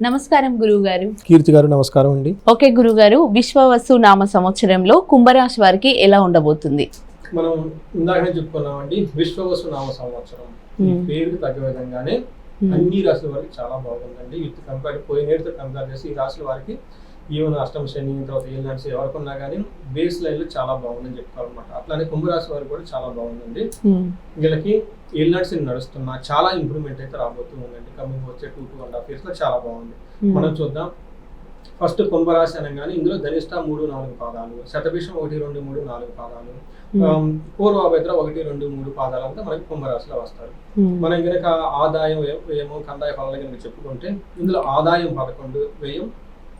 నమస్కారం గురువుగారు. కీర్తి గారు నమస్కారం అండి. ఓకే గురుగారు, విశ్వవసు నామ సంవత్సరంలో కుంభరాశి వారికి ఎలా ఉండబోతుంది? మనం ఇందాకనే చెప్పుకున్నామండి, విశ్వవసు నామ సంవత్సరం పేరుకి తగ్గ విధంగానే అన్ని రాశుల వారికి చాలా బాగుందండి. పోయినేటితో కంపేర్ చేసి ఈ రాశుల వారికి ఈవెన్ అష్టమ శని తర్వాత ఏళ్ళనాటి ఎవరికున్నా కానీ బేస్ లైన్ లో చాలా బాగుందని చెప్పుకోవాలన్నమాట. అట్లానే కుంభరాశి వారికి కూడా చాలా బాగుందండి. వీళ్ళకి ఏళ్ళనాటి శని నడుస్తున్నా చాలా ఇంప్రూవ్మెంట్ అయితే రాబోతూ ఉందండి. కమింగ్ వచ్చే 2.5 years లో చాలా బాగుంది. మనం చూద్దాం. ఫస్ట్ కుంభరాశి అనగానే ఇందులో ధనిష్ట 3-4 పాదాలు, శతభిషం 1-2-3-4 పాదాలు, పూర్వభద్ర 1-2-3 పాదాలు అంతా మనకి కుంభరాశిలో వస్తారు. మనం కనుక ఆదాయం వ్యయము కందాయ ఫలాలు కనుక చెప్పుకుంటే ఇందులో ఆదాయం 11, వ్యయం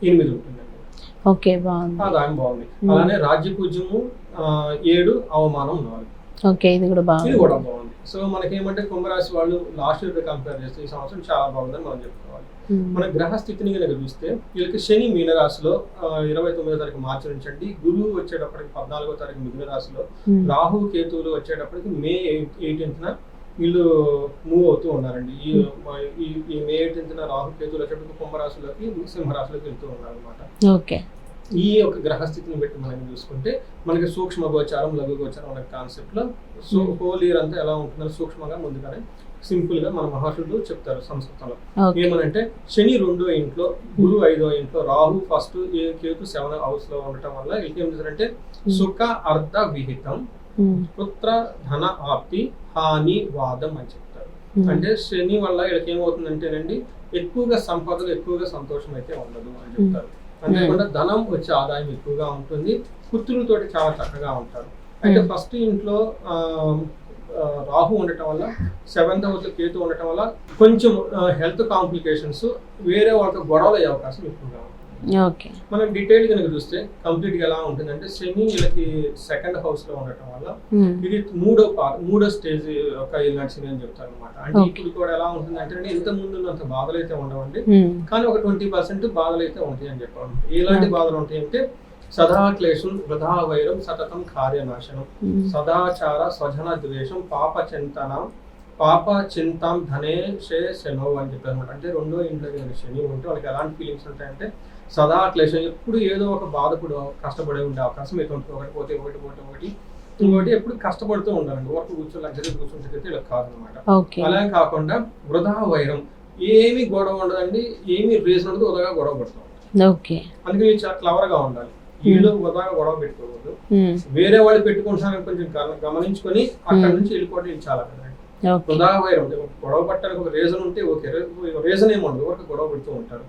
8 ఉంటుందండి. ఓకే, బాగుంది. ఆదాయం బాగుంది. అలానే రాజ్య పూజ్యము 7, అవమానం 4. ఓకే, ఇది కూడా బాగుంది. సో మనకేమంటే కుంభరాశి వాళ్ళు లాస్ట్ ఇయర్ కంపేర్ చేస్తే ఈ సంవత్సరం చాలా బాగుందని మనం చెప్పుకోవాలి. మన గ్రహ స్థితిని కనుక చూస్తే వీళ్ళకి శని మీనరాశిలో 29వ తారీఖు మార్చి నుంచి అండి, గురువు వచ్చేటప్పటికి 14వ తారీఖు మిథున రాశిలో, రాహు కేతువులు వచ్చేటప్పటికి మే 18న వీళ్ళు మూవ్ అవుతూ ఉన్నారండి. ఈ మే 18న రాహు కేతువులు వచ్చేటప్పటికి కుంభరాశిలోకి సింహరాశిలోకి వెళ్తూ ఉన్నారు అనమాట. ఓకే, ఈ యొక్క గ్రహస్థితిని బట్టి మనం చూసుకుంటే మనకి సూక్ష్మ గోచారం లఘు గోచారం అనే కాన్సెప్ట్ లో హోల్ ఇయర్ అంతా ఎలా ఉంటుందని సూక్ష్మంగా ముందుగానే సింపుల్ గా మన మహర్షులు చెప్తారు సంస్కృతంలో. ఏమనంటే శని 2వ ఇంట్లో, గురు 5వ ఇంట్లో, Rahu first, Ketu 7th house లో ఉండటం వల్ల ఏం చేస్తారంటే సుఖ అర్ధ విహితం, పుత్ర ధన ఆప్తి, హాని వాదం అని చెప్తారు. అంటే శని వల్ల వీళ్ళకి ఏమవుతుందంటేనండి ఎక్కువగా సంపదలు, ఎక్కువగా సంతోషం అయితే ఉండదు అని చెప్తారు. అంతేకాకుండా ధనం వచ్చే ఆదాయం ఎక్కువగా ఉంటుంది, పుత్రులతోటి చాలా చక్కగా ఉంటారు. అయితే ఫస్ట్ ఇంట్లో రాహు ఉండటం వల్ల, 7th house కేతు ఉండటం వల్ల కొంచెం హెల్త్ కాంప్లికేషన్స్, వేరే వాళ్ళతో గొడవలు అయ్యే అవకాశం ఎక్కువగా ఉంటుంది. మనం డీటెయిల్ కనుక చూస్తే కంప్లీట్ గా ఎలా ఉంటుందంటే శని వీళ్ళకి 2nd house లో ఉండటం వల్ల ఇది మూడో స్టేజ్ ఒక ఏళ్ళనాటి శని అని చెప్తారు అనమాట. అంటే ఇప్పుడు కూడా ఎలా ఉంటుందంటే ఇంత ముందు ఉన్నంత బాధలు అయితే ఉండవండి, కానీ ఒక 20% బాధలు అయితే ఉంటాయి అని చెప్పాలి. ఎలాంటి బాధలు ఉంటాయి అంటే సదా క్లేశం, వృధా వైరం, సతతం కార్యనాశనం, సదాచార, స్వజన ద్వేషం, పాప చింతాం ధనే శనో అని చెప్పారు అనమాట. అంటే 2వ ఇంట్లో శని ఉంటే వాళ్ళకి ఎలాంటి ఫీలింగ్స్ ఉంటాయంటే సదా క్లేశం, ఎప్పుడు ఏదో ఒక బాధకుడు కష్టపడే ఉండే అవకాశం అయితే ఉంటుంది. ఇంకోటి ఎప్పుడు కష్టపడుతూ ఉండాలండి. వర్క్ లగ్జరీ కూర్చుంటే ఇలా కాదనమాట. అలా కాకుండా వృధా వైరం, ఏమి గొడవ ఉండదండి, ఏమి రీజన్ ఉండదు, వృధాగా గొడవ పడుతూ ఉంటాం. అందుకని చాలా క్లవర్ గా ఉండాలి. వీళ్ళు వృధాగా గొడవ పెట్టుకోకూడదు. వేరే వాళ్ళు పెట్టుకుంటారని కొంచెం గమనించుకొని అక్కడ నుంచి వెళ్ళిపోవడం ఇది చాలా కదండి. వృధా వైరం, గొడవ పట్టడానికి ఒక రీజన్ ఉంటే ఓకే, రీజన్ ఏమి ఉండదు, ఒక గొడవ పెడుతూ ఉంటారు.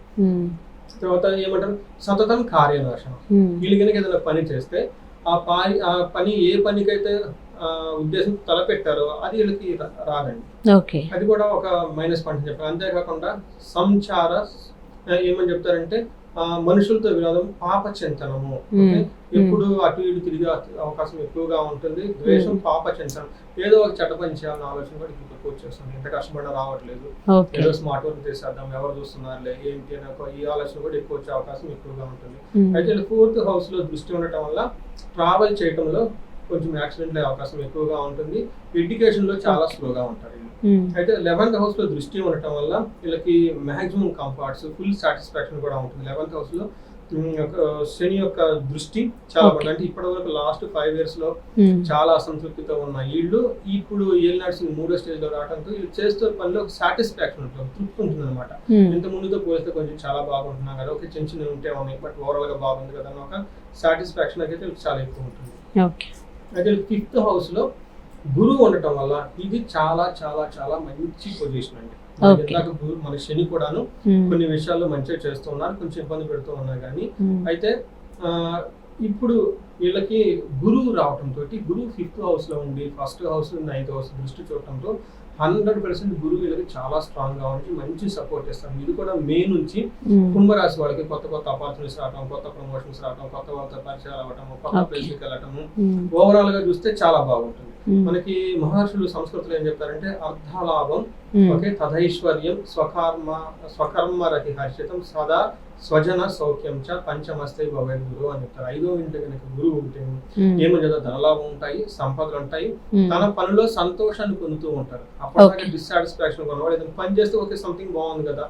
తర్వాత ఏమంటారు సతతం కార్యనాశనం, వీళ్ళు కనుక ఏదైనా పని చేస్తే ఆ పని ఏ పనికైతే ఉద్దేశం తలపెట్టారో అది వీళ్ళకి రాదండి. అది కూడా ఒక మైనస్ పాయింట్ చెప్పారు. అంతేకాకుండా సంచార ఏమని చెప్తారంటే మనుషులతో విరోధం, పాప చింతనము, ఎప్పుడు అటు ఇటు తిరిగే అవకాశం ఎక్కువగా ఉంటుంది. ద్వేషం, పాప చింతనం, ఏదో ఒక చెడ్డ పని చేయాలన్న ఆలోచన కూడా ఎక్కువ వచ్చేస్తుంది. ఎంత కష్టపడినా రావట్లేదు, ఏదో స్మార్ట్ వర్క్ చేసేద్దాం, ఎవరు చూస్తున్నారులే ఏంటి అని ఈ ఆలోచన కూడా ఎక్కువ వచ్చే అవకాశం ఎక్కువగా ఉంటుంది. అయితే 4th house లో దృష్టి ఉండటం వల్ల ట్రావెల్ చేయడంలో కొంచెం యాక్సిడెంట్ అయ్యే అవకాశం ఎక్కువగా ఉంటుంది. ఎడ్యుకేషన్ లో చాలా స్లోగా ఉంటారు. అయితే 11th house లో దృష్టి ఉండటం వల్ల వీళ్ళకి మాక్సిమం కంఫర్ట్స్, ఫుల్ సాటిస్ఫాక్షన్ కూడా ఉంటుంది. 11th house లో శని యొక్క దృష్టి చాలా బాగుంది. అంటే ఇప్పటి వరకు లాస్ట్ 5 years లో చాలా అసంతృప్తితో ఉన్న వీళ్ళు ఇప్పుడు ఏళ్ళనాటి 3వ స్టేజ్ లో రావడంతో వీళ్ళు చేస్తూ పనిలో ఒక సాటిస్ఫాక్షన్ ఉంటుంది, తృప్తి ఉంటుంది అనమాట. ఇంత ముందుతో పోలిస్తే కొంచెం చాలా బాగుంటున్నాం కదా, ఒక చిన్న చిన్న ఉంటే ఉన్నాయి, బట్ ఓవరాల్ గా బాగుంది కదా అని ఒక సాటిస్ఫాక్షన్ అయితే చాలా ఎక్కువ ఉంటుంది. అయితే 5th house లో గురువు ఉండటం వల్ల ఇది చాలా చాలా చాలా మంచి పొజిషన్ అండి. మన శని కూడాను కొన్ని విషయాల్లో మంచిగా చేస్తూ ఉన్నారు, కొంచెం ఇబ్బంది పెడుతూ ఉన్నారు. కానీ అయితే ఇప్పుడు వీళ్ళకి గురువు రావటంతో, గురువు 5th house లో ఉండి 1st house 9th house దృష్టి చూడటంతో 100% గురువు వీళ్ళకి చాలా స్ట్రాంగ్ గా ఉండి మంచి సపోర్ట్ ఇస్తారు. ఇది కూడా మే నుంచి కుంభరాశి వాళ్ళకి కొత్త ఆపర్చునిటీస్ రావడం, కొత్త ప్రమోషన్స్ రావడం, కొత్త వాళ్ళతో పరిచయాలు అవ్వటం, కొత్త ప్లేస్కి వెళ్ళటము, ఓవరాల్ గా చూస్తే చాలా బాగుంటుంది. మనకి మహర్షులు సంస్కృతిలో ఏం చెప్తారంటే అర్ధలాభం ఓకే, తథైశ్వర్యం స్వకర్మరతి హర్షితం సదా స్వజన సౌఖ్యం చ పంచమస్తే భవేత్ గురువు అని చెప్తారు. 5వ ఇంట్లో కనుక గురువు ఉంటే ఏమో చేద్దాం, ధనలాభం ఉంటాయి, సంపదలు ఉంటాయి, తన పనిలో సంతోషాన్ని పొందుతూ ఉంటారు. అప్పటిదాకా డిస్సాటిస్ఫాక్షన్ కొన్నవాడు ఏదైనా పని చేస్తే ఓకే సంథింగ్ బాగుంది కదా,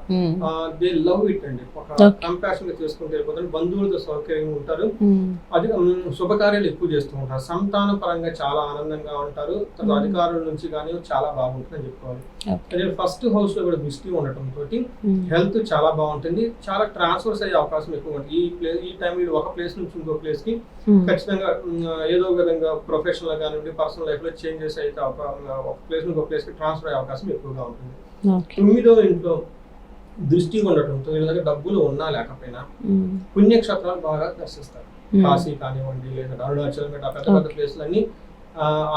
దే లవ్ ఇట్ అండి, ఒక కంపాషన్ గా చేసుకుంటూ వెళ్ళిపోతారు, బంధువులతో సౌకర్యంగా ఉంటారు, అది శుభకార్యాలు ఎక్కువ చేస్తూ ఉంటారు, సంతాన పరంగా చాలా ఆనందంగా ఉంటారు, అధికారుల నుంచి కానీ చాలా బాగుంటుందని చెప్పుకోవాలి. అదే ఫస్ట్ హౌస్ లో కూడా దృష్టి ఉండటం తోటి హెల్త్ చాలా బాగుంటుంది, చాలా ట్రాన్స్ఫర్స్ అయ్యే అవకాశం ఎక్కువ ఉంటుంది. ఈ టైం ఒక ప్లేస్ నుంచి ఇంకో ప్లేస్ కి ఖచ్చితంగా ఏదో విధంగా ప్రొఫెషనల్ గా కానివ్వండి, పర్సనల్ లైఫ్ లో చేంజెస్ అయితే ఒక ప్లేస్ నుంచి ఒక ప్లేస్ కి ట్రాన్స్ఫర్ అయ్యే అవకాశం ఎక్కువగా ఉంటుంది. 9వ ఇంట్లో దృష్టి ఉండటంతో వీళ్ళ దగ్గర డబ్బులు ఉన్నా లేకపోయినా పుణ్యక్షేత్రాలు బాగా దర్శిస్తారు. కాశీ కానివ్వండి, లేదా అరుణాచలం, పెద్ద పెద్ద ప్లేస్లన్నీ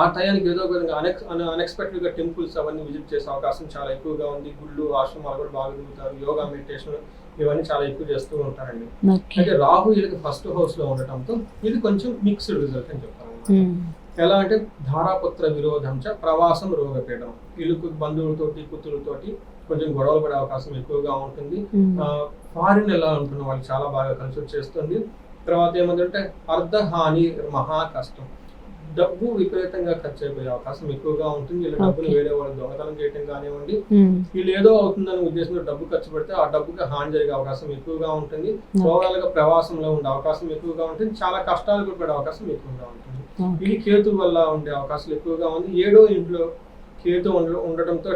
ఆ టయానికి ఏదో విధంగా అన్ఎక్స్పెక్టెడ్ గా టెంపుల్స్ అవన్నీ విజిట్ చేసే అవకాశం చాలా ఎక్కువగా ఉంది. గుళ్ళు, ఆశ్రమాలు కూడా బాగా తిరుగుతారు, యోగా, మెడిటేషన్ ఇవన్నీ చాలా ఎక్కువ చేస్తూ ఉంటారండి. అయితే రాహు వీళ్ళకి ఫస్ట్ హౌస్ లో ఉండటంతో ఇది కొంచెం మిక్స్డ్ రిజల్ట్ అని చెప్తారు. ఎలా అంటే ధారాపుత్ర విరోధం చ ప్రవాసం రోగపీఠం, వీళ్ళకు బంధువులతోటి పుత్రులతోటి కొంచెం గొడవలు పడే అవకాశం ఎక్కువగా ఉంటుంది. ఫారిన్ ఎలా ఉంటున్న వాళ్ళు చాలా బాగా కలిసి వచ్చేస్తుంది. తర్వాత ఏమంటే అర్ధహాని మహా కష్టం, డబ్బు విపరీతంగా ఖర్చు అయిపోయే అవకాశం ఎక్కువగా ఉంటుంది. వీళ్ళ డబ్బులు వేరే వాళ్ళు దొంగతనం చేయడం కానివ్వండి, వీళ్ళు ఏదో అవుతుందని ఉద్దేశంతో డబ్బు ఖర్చు పెడితే ఆ డబ్బుకి హాని జరిగే అవకాశం ఎక్కువగా ఉంటుంది. ఓవరాల్ గా ప్రవాసంలో ఉండే అవకాశం ఎక్కువగా ఉంటుంది, చాలా కష్టాలు కూడా పడే అవకాశం ఎక్కువగా ఉంటుంది. ఇది కేతు వల్ల ఉండే అవకాశాలు ఎక్కువగా ఉంది. 7వ ఇంట్లో కేతు ఉండటంతో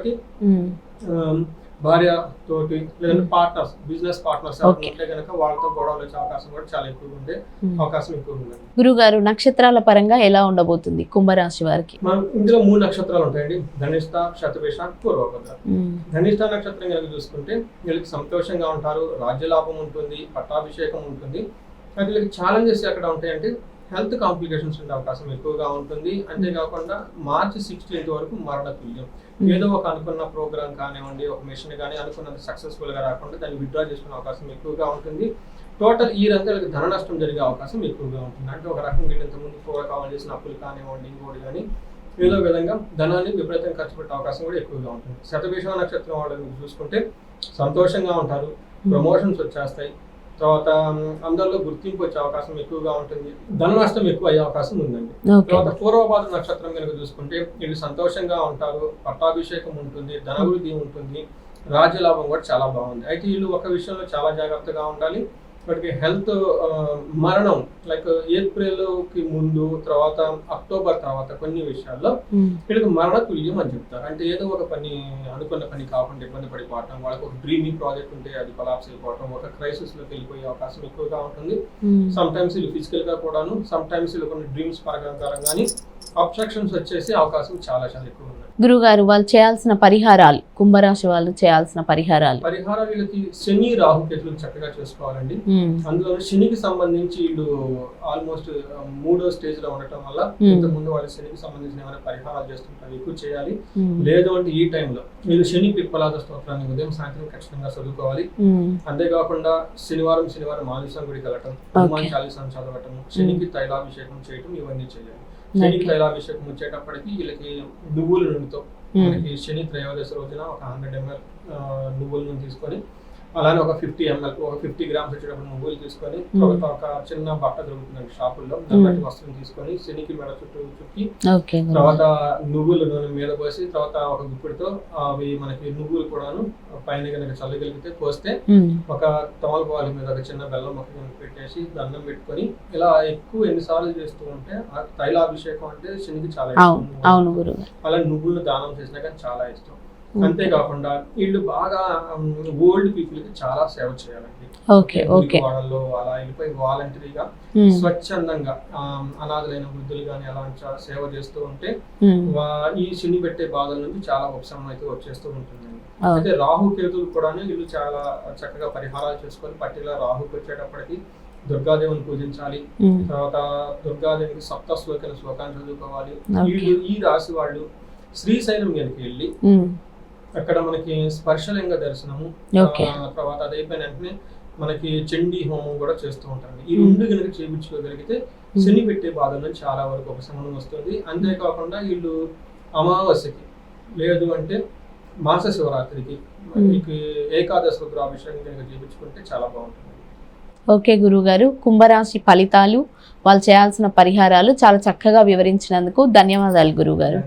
భార్య తోటి లేదంటే పార్ట్నర్స్, బిజినెస్ పార్ట్నర్స్ ఉంటే కనుక వాళ్ళతో గొడవలు వచ్చే అవకాశం కూడా చాలా ఎక్కువగా ఉండే అవకాశం ఎక్కువ ఉంది. గురుగారు, నక్షత్రాల పరంగా ఎలా ఉండబోతుంది కుంభరాశి వారికి? మనం ఇందులో 3 నక్షత్రాలు ఉంటాయండి, ధనిష్ట, శతభిష, పూర్వభద్ర. ధనిష్ట నక్షత్రం కనుక చూసుకుంటే వీళ్ళకి సంతోషంగా ఉంటారు, రాజ్యలాభం ఉంటుంది, పట్టాభిషేకం ఉంటుంది. అయితే వీళ్ళకి ఛాలెంజెస్ ఎక్కడ ఉంటాయంటే హెల్త్ కాంప్లికేషన్స్ ఉండే అవకాశం ఎక్కువగా ఉంటుంది. అంతేకాకుండా మార్చి 16th వరకు మరణ తుల్యం, ఏదో ఒక అనుకున్న ప్రోగ్రామ్ కానివ్వండి, ఒక మిషన్ కానీ అనుకున్నది సక్సెస్ఫుల్ గా రాకుండా దాన్ని విత్డ్రా చేసుకునే అవకాశం ఎక్కువగా ఉంటుంది. టోటల్ ఈ రంగాలకు ధన నష్టం జరిగే అవకాశం ఎక్కువగా ఉంటుంది. అంటే ఒక రకంగా వీళ్ళంత ముందు పూర్వకాలం చేసిన అప్పులు కానివ్వండి, ఇంకోటి కానీ ఏదో విధంగా ధనాన్ని విపరీతంగా ఖర్చు పెట్టే అవకాశం కూడా ఎక్కువగా ఉంటుంది. శతభిష నక్షత్రం వాళ్ళని చూసుకుంటే సంతోషంగా ఉంటారు, ప్రమోషన్స్ వచ్చేస్తాయి, తర్వాత అందరిలో గుర్తింపు వచ్చే అవకాశం ఎక్కువగా ఉంటుంది, ధన నష్టం ఎక్కువ అయ్యే అవకాశం ఉందండి. తర్వాత పూర్వభాద్ర నక్షత్రం కనుక చూసుకుంటే వీళ్ళు సంతోషంగా ఉంటారు, పట్టాభిషేకం ఉంటుంది, ధనవృద్ధి ఉంటుంది, రాజ్యలాభం కూడా చాలా బాగుంది. అయితే వీళ్ళు ఒక విషయంలో చాలా జాగ్రత్తగా ఉండాలి. వాటికి హెల్త్ మరణం లైక్ ఏప్రిల్ కి ముందు, తర్వాత అక్టోబర్ తర్వాత కొన్ని విషయాల్లో వీళ్ళకి మరణ తుల్యం అని చెప్తారు. అంటే ఏదో ఒక పని అనుకున్న పని కాకుండా ఇబ్బంది పడిపోవటం, వాళ్ళకి ఒక డ్రీమింగ్ ప్రాజెక్ట్ ఉంటే అది కొలాప్స్ అయిపోవటం, ఒక క్రైసిస్ లోకి వెళ్ళిపోయే అవకాశం ఎక్కువగా ఉంటుంది. సమ్ టైమ్స్ వీళ్ళు ఫిజికల్ గా కూడాను, సమ్ టైమ్స్ వీళ్ళు కొన్ని డ్రీమ్స్ పరంగానే అబ్స్ట్రక్షన్స్ వచ్చేసి అవకాశం చాలా చాలా ఎక్కువ ఉంది. గురుగారు, వాళ్ళు చేయాల్సిన పరిహారాలు, కుంభరాశి వాళ్ళు చేయాల్సిన పరిహారాలు వీళ్ళకి శని రాహుకేతులు చక్కగా చేసుకోవాలండి. అందులో శనికి సంబంధించి వీళ్ళు ఆల్మోస్ట్ 3వ స్టేజ్ లో ఉండటం వల్ల ఇంతకుముందు వాళ్ళు శనికి సంబంధించిన ఏమైనా పరిహారాలు చేస్తుంటారు, ఎక్కువ చేయాలి. లేదు అంటే ఈ టైంలో వీళ్ళు శని పిప్పలాద స్తోత్రాన్ని ఉదయం సాయంత్రం ఖచ్చితంగా చదువుకోవాలి. అంతేకాకుండా శనివారం ఆంజనేయ గుడికి వెళ్ళటం, హనుమాన్ చాలీసాను చదవటం, శనికి తైలాభిషేకం చేయటం, ఇవన్నీ చేయాలి. శనికి తైలాభిషేకం వచ్చేటప్పటికి వీళ్ళకి నువ్వుల నూనెతో మనకి శని త్రయోదశి రోజున ఒక 100 ml నువ్వుల నూనె తీసుకొని, అలానే ఒక 50 ml, ఒక 50 grams వచ్చేటప్పుడు నువ్వులు తీసుకొని, తర్వాత ఒక చిన్న బట్ట దొరుకుతుందండి షాపుల్లో, దాని వస్తువుని తీసుకొని శనికి మెడ చుట్టూ చుట్టి, తర్వాత నువ్వుల నూనె మీద పోసి, తర్వాత ఒక గుప్పిడితో అవి మనకి నువ్వులు కూడాను పైన కనుక చల్లగలిగితే పోస్తే, ఒక తమలపాలు మీద ఒక చిన్న బెల్లం మొక్క కనుక పెట్టేసి దండం పెట్టుకొని ఇలా ఎక్కువ ఎన్నిసార్లు చేస్తూ ఉంటే ఆ తైలాభిషేకం అంటే శనికి చాలా ఇష్టం. అలా నువ్వులు దానం చేసినా కానీ చాలా ఇష్టం. అంతేకాకుండా వీళ్ళు బాగా ఓల్డ్ పీపుల్ కి చాలా సేవ చేయాలండి. వాళ్ళలో అలా వెళ్ళిపోయి వాలంటరీగా స్వచ్ఛందంగా అనాథలైన వృద్ధులు కానీ అలా సేవ చేస్తూ ఉంటే ఈ శని పెట్టే బాధల నుంచి చాలా ఉపశమనం అయితే వచ్చేస్తూ ఉంటుందండి. అయితే రాహుకేతులు కూడా వీళ్ళు చాలా చక్కగా పరిహారాలు చేసుకొని, పర్టికులర్ రాహుకి వచ్చేటప్పటికి దుర్గాదేవిని పూజించాలి. తర్వాత దుర్గాదేవికి సప్తశ్లోకైన శ్లోకాన్ని చదువుకోవాలి. వీళ్ళు ఈ రాశి వాళ్ళు శ్రీశైలం కనుక వెళ్ళి అక్కడ మనకి స్పర్శలింగ దర్శనము, తర్వాత అది అయిపోయిన వెంటనే మనకి చండీ హోమం కూడా చేస్తూ ఉంటారు. ఈ 2 కనుక చేయించుకోగలిగితే శని పెట్టే బాధల నుంచి చాలా వరకు ఉపశమనం వస్తుంది. అంతేకాకుండా వీళ్ళు అమావాస్యకి లేదు అంటే మాస శివరాత్రికి మీకు ఏకాదశి రుద్రాభిషేకం కనుక చేయించుకుంటే చాలా బాగుంటుంది. ఓకే గురుగారు, కుంభరాశి ఫలితాలు, వాళ్ళు చేయాల్సిన పరిహారాలు చాలా చక్కగా వివరించినందుకు ధన్యవాదాలు గురుగారు.